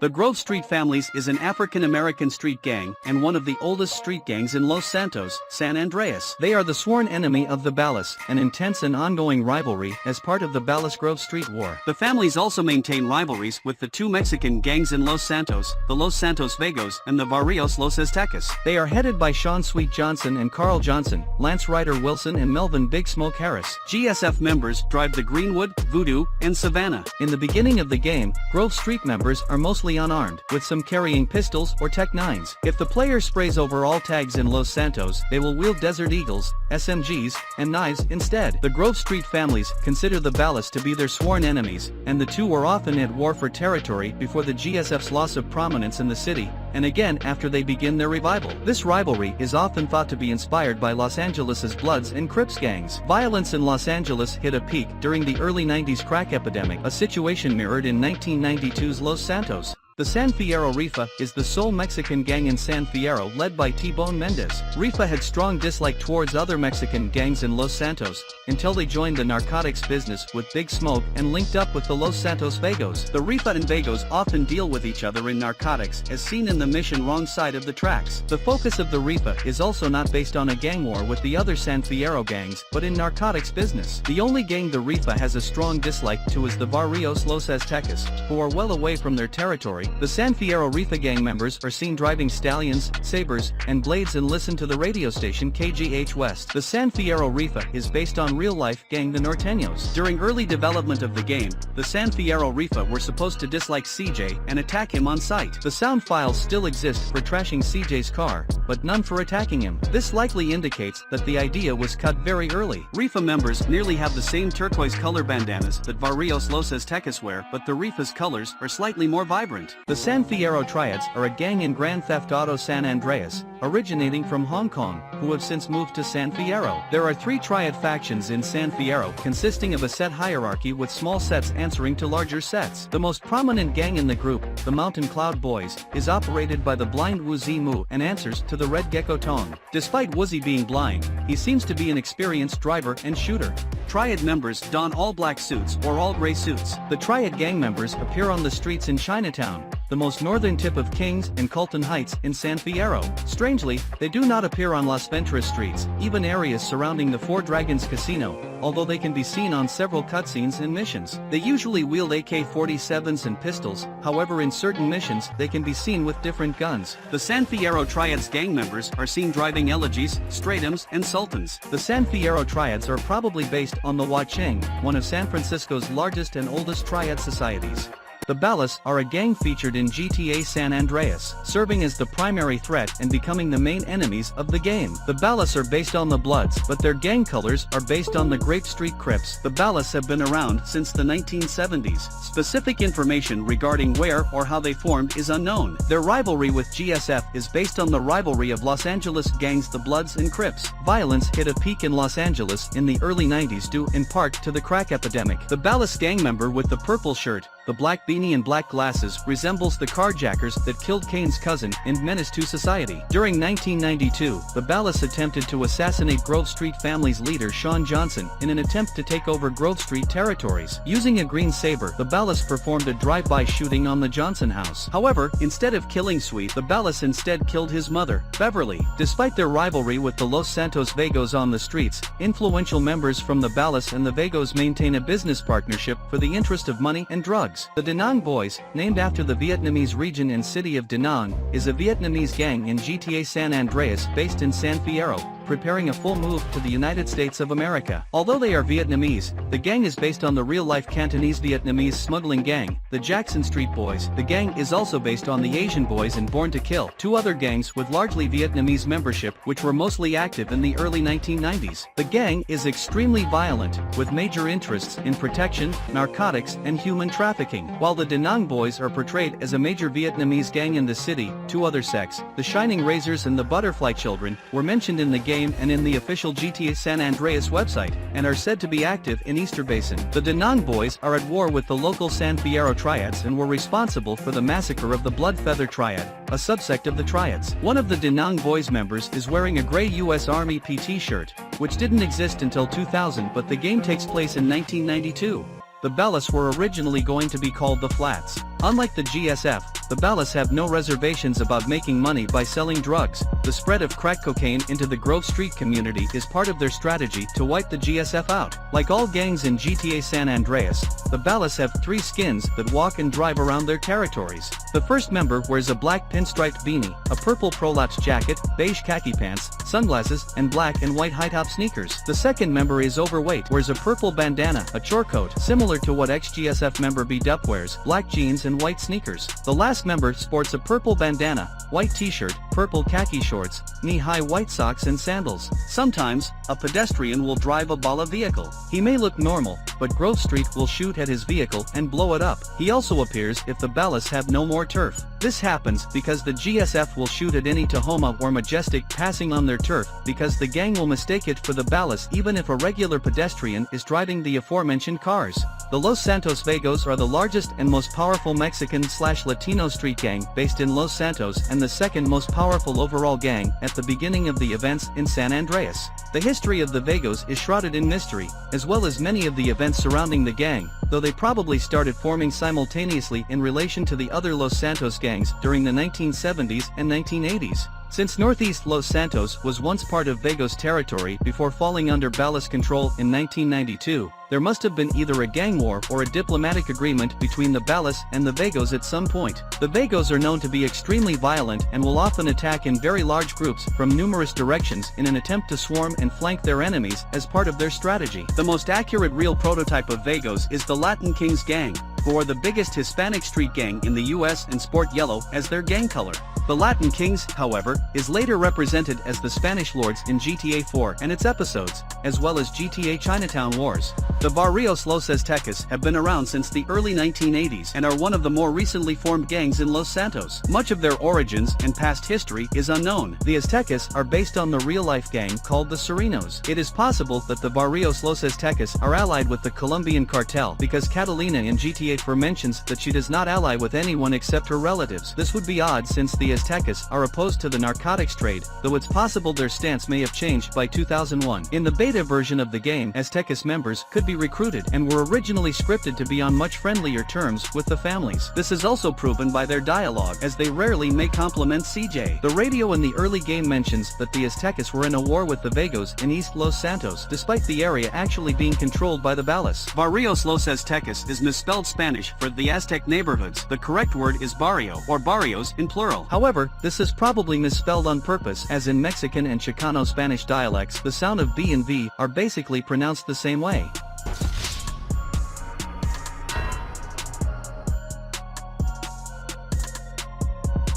The Grove Street Families is an African-American street gang and one of the oldest street gangs in Los Santos, San Andreas. They are the sworn enemy of the Ballas, an intense and ongoing rivalry as part of the Ballas-Grove Street War. The families also maintain rivalries with the two Mexican gangs in Los Santos, the Los Santos Vagos and the Varios Los Aztecas. They are headed by Sean Sweet Johnson and Carl Johnson, Lance Ryder Wilson and Melvin Big Smoke Harris. GSF members drive the Greenwood, Voodoo, and Savannah. In the beginning of the game, Grove Street members are mostly unarmed, with some carrying pistols or Tech-9s. If the player sprays over all tags in Los Santos, they will wield Desert Eagles, SMGs, and knives instead. The Grove Street families consider the Ballas to be their sworn enemies, and the two were often at war for territory before the GSF's loss of prominence in the city, and again after they begin their revival. This rivalry is often thought to be inspired by Los Angeles's Bloods and Crips gangs. Violence in Los Angeles hit a peak during the early 90s crack epidemic, a situation mirrored in 1992's Los Santos. The San Fierro Rifa is the sole Mexican gang in San Fierro led by T-Bone Mendez. Rifa had strong dislike towards other Mexican gangs in Los Santos, until they joined the narcotics business with Big Smoke and linked up with the Los Santos Vagos. The Rifa and Vagos often deal with each other in narcotics as seen in the Mission Wrong Side of the Tracks. The focus of the Rifa is also not based on a gang war with the other San Fierro gangs, but in narcotics business. The only gang the Rifa has a strong dislike to is the Varios Los Aztecas, who are well away from their territory. The San Fierro Rifa gang members are seen driving stallions, sabers, and blades and listen to the radio station KGH West. The San Fierro Rifa is based on real-life gang the Norteños. During early development of the game, the San Fierro Rifa were supposed to dislike CJ and attack him on sight. The sound files still exist for trashing CJ's car, but none for attacking him. This likely indicates that the idea was cut very early. Rifa members nearly have the same turquoise color bandanas that Varios Los Aztecas wear, but the Rifa's colors are slightly more vibrant. The San Fierro Triads are a gang in Grand Theft Auto San Andreas, originating from Hong Kong, who have since moved to San Fierro. There are 3 triad factions in San Fierro, consisting of a set hierarchy with small sets answering to larger sets. The most prominent gang in the group, the Mountain Cloud Boys, is operated by the blind Woozy Moo and answers to the Red Gecko Tong. Despite Woozy being blind, he seems to be an experienced driver and shooter. Triad members don all black suits or all gray suits. The Triad gang members appear on the streets in Chinatown, the most northern tip of Kings and Colton Heights in San Fierro. Strangely, they do not appear on Las Venturas streets, even areas surrounding the Four Dragons Casino, although they can be seen on several cutscenes and missions. They usually wield AK-47s and pistols, however in certain missions they can be seen with different guns. The San Fierro Triads gang members are seen driving Elegies, Stratums, and Sultans. The San Fierro Triads are probably based on the Huacheng, one of San Francisco's largest and oldest triad societies. The Ballas are a gang featured in GTA San Andreas, serving as the primary threat and becoming the main enemies of the game. The Ballas are based on the Bloods, but their gang colors are based on the Grape Street Crips. The Ballas have been around since the 1970s. Specific information regarding where or how they formed is unknown. Their rivalry with GSF is based on the rivalry of Los Angeles gangs the Bloods and Crips. Violence hit a peak in Los Angeles in the early 90s due in part to the crack epidemic. The Ballas gang member with the purple shirt, the black beanie and black glasses resembles the carjackers that killed Kane's cousin in Menace to Society. During 1992, the Ballas attempted to assassinate Grove Street family's leader Sean Johnson in an attempt to take over Grove Street territories. Using a green saber, the Ballas performed a drive-by shooting on the Johnson house. However, instead of killing Sweet, the Ballas instead killed his mother, Beverly. Despite their rivalry with the Los Santos Vagos on the streets, influential members from the Ballas and the Vagos maintain a business partnership for the interest of money and drugs. The Da Nang Boys, named after the Vietnamese region and city of Da Nang, is a Vietnamese gang in GTA San Andreas based in San Fierro, preparing a full move to the United States of America. Although they are Vietnamese, the gang is based on the real-life Cantonese-Vietnamese smuggling gang, the Jackson Street Boys. The gang is also based on the Asian Boys and Born to Kill, 2 other gangs with largely Vietnamese membership which were mostly active in the early 1990s. The gang is extremely violent, with major interests in protection, narcotics, and human trafficking. While the Da Nang Boys are portrayed as a major Vietnamese gang in the city, 2 other sects, the Shining Razors and the Butterfly Children, were mentioned in the game and in the official GTA San Andreas website, and are said to be active in Easter Basin. The Da Nang Boys are at war with the local San Fierro Triads and were responsible for the massacre of the Blood Feather Triad, a subsect of the Triads. One of the Da Nang Boys members is wearing a gray US Army PT shirt, which didn't exist until 2000, but the game takes place in 1992. The Ballas were originally going to be called the Flats. Unlike the GSF, the Ballas have no reservations about making money by selling drugs. The spread of crack cocaine into the Grove Street community is part of their strategy to wipe the GSF out. Like all gangs in GTA San Andreas, the Ballas have 3 skins that walk and drive around their territories. The first member wears a black pinstriped beanie, a purple prolapse jacket, beige khaki pants, sunglasses, and black and white high-top sneakers. The second member is overweight, wears a purple bandana, a chore coat, similar to what ex-GSF member B-Dup wears, black jeans and white sneakers. The last member sports a purple bandana, white t-shirt, purple khaki shorts, knee-high white socks and sandals. Sometimes, a pedestrian will drive a Balla vehicle. He may look normal, but Grove Street will shoot at his vehicle and blow it up. He also appears if the Ballas have no more turf. This happens because the GSF will shoot at any Tahoma or Majestic passing on their turf because the gang will mistake it for the Ballas even if a regular pedestrian is driving the aforementioned cars. The Los Santos Vagos are the largest and most powerful Mexican/Latino street gang based in Los Santos and the second most powerful overall gang at the beginning of the events in San Andreas. The history of the Vagos is shrouded in mystery, as well as many of the events surrounding the gang, though they probably started forming simultaneously in relation to the other Los Santos gangs during the 1970s and 1980s. Since Northeast Los Santos was once part of Vagos territory before falling under Ballas control in 1992, there must have been either a gang war or a diplomatic agreement between the Ballas and the Vagos at some point. The Vagos are known to be extremely violent and will often attack in very large groups from numerous directions in an attempt to swarm and flank their enemies as part of their strategy. The most accurate real prototype of Vagos is the Latin Kings gang, who are the biggest Hispanic street gang in the US and sport yellow as their gang color. The Latin Kings, however, is later represented as the Spanish Lords in GTA 4 and its episodes, as well as GTA Chinatown Wars. The Varios Los Aztecas have been around since the early 1980s and are one of the more recently formed gangs in Los Santos. Much of their origins and past history is unknown. The Aztecas are based on the real-life gang called the Serenos. It is possible that the Varios Los Aztecas are allied with the Colombian cartel because Catalina in GTA 4 mentions that she does not ally with anyone except her relatives. This would be odd since the Aztecas are opposed to the narcotics trade, though it's possible their stance may have changed by 2001. In the beta version of the game, Aztecas members could be recruited and were originally scripted to be on much friendlier terms with the families. This is also proven by their dialogue, as they rarely may compliment CJ. The radio in the early game mentions that the Aztecas were in a war with the Vagos in East Los Santos, despite the area actually being controlled by the Ballas. Varios Los Aztecas is misspelled Spanish for the Aztec neighborhoods. The correct word is barrio, or barrios in plural. However, this is probably misspelled on purpose, as in Mexican and Chicano Spanish dialects the sound of B and V are basically pronounced the same way.